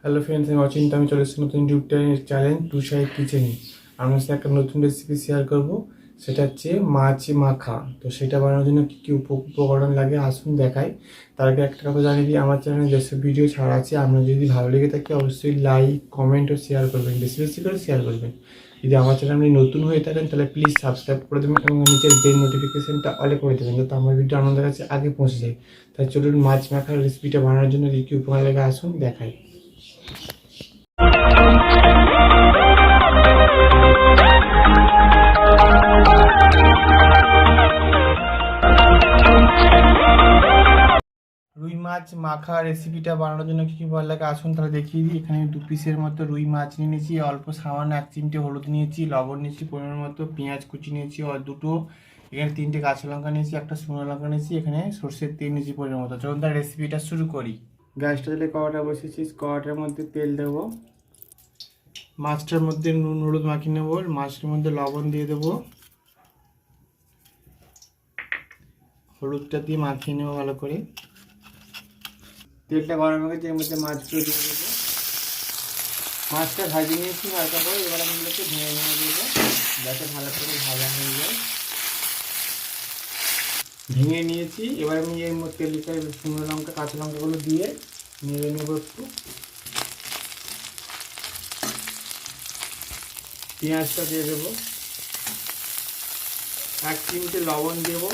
Hello friends, আমি অচিন্তা। আমি চলে এসেছি নতুন ইউটিউব চ্যানেল টু সাই কিচেনে। আপনার সাথে একটা নতুন রেসিপি শেয়ার করব, সেটা হচ্ছে মাছ মাখা। তো সেটা বানানোর জন্য কী কী উপকরণ লাগে আসুন দেখাই। তার আগে একটা কথা জানিয়ে দিই, আমার চ্যানেলে যেসব ভিডিও ছাড়া আছে, আপনার যদি ভালো লেগে থাকে অবশ্যই লাইক, কমেন্ট ও শেয়ার করবেন, বেশি বেশি করে শেয়ার করবেন। যদি আমার চ্যানেল আপনি নতুন হয়ে থাকেন তাহলে প্লিজ সাবস্ক্রাইব করে দেবেন এবং নিচের বেল নোটিফিকেশনটা অলে করে দেবেন, যাতে আমার ভিডিও আপনাদের কাছে আগে পৌঁছে যায়। তাই চলুন মাছ মাখার রেসিপিটা বানানোর জন্য কী কী উপকরণ লাগে আসুন দেখাই। রুই মাছ মাখা রেসিপিটা বানানোর জন্য কী কী ভালো লাগে আসুন তাহলে দেখিয়ে দিই। এখানে 2 পিসের মতো রুই মাছ নিয়ে নিয়েছি, অল্প সামান্য 1 চিমটে হলুদ নিয়েছি, লবণ নিয়েছি পরিমাণ মতো, পেঁয়াজ কুচি নিয়েছি দুটো, এখানে 3টে কাঁচা লঙ্কা নিয়েছি, একটা শুকনো লঙ্কা নিয়েছি, এখানে সর্ষের তেল নিয়েছি পরিমাণ মতো। চলুন তার রেসিপিটা শুরু করি। গ্যাসটা দিলে কড়াটা বসেছি, কড়াটার মধ্যে তেল দেবো, মাছটার মধ্যে নুন হলুদ মাখিয়ে নেবো, মাছটার মধ্যে লবণ দিয়ে দেবো, হলুদটা দিয়ে মাখিয়ে নেবো ভালো করে। তেলটা গরম হয়ে গেছে, এর মধ্যে মাছগুলো দিয়ে দেবো। মাছটা ভাজিয়ে নিয়েছি হালকা করে, এবার আমি এগুলোকে ভেঙে ভেঙে দেবো যাতে ভালো করে ভাজা হয়ে যায়। ভেঙে নিয়েছি, এবার আমি এর মধ্যে তেলটা শুকনো লঙ্কা কাঁচা লঙ্কাগুলো দিয়ে নেড়ে নেবো একটু। পেঁয়াজটা দিয়ে দেবো, 1 চিমটে লবণ দেবো,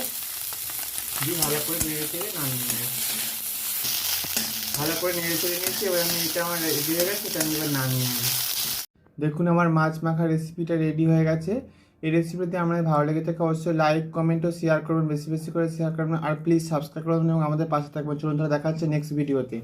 দিয়ে ভালো করে নেড়ে চেড়ে নামিয়ে নেবো। ভালো করে নেড়ে চেড়ে নিয়েছি, এবার আমি এটা আমার রেডি হয়ে গেছে, এটা আমি এবার নামিয়ে নেব। দেখুন আমার মাছ মাখা রেসিপিটা রেডি হয়ে গেছে। এই রেসিপিতে আপনাদের ভালো লেগে থাকে অবশ্যই লাইক কমেন্ট ও শেয়ার করবেন, বেশি বেশি করে শেয়ার করবেন, আর প্লিজ সাবস্ক্রাইব করবেন এবং আমাদের পাশে থাকবেন। চলুন তাহলে দেখা হচ্ছে নেক্সট ভিডিওতে।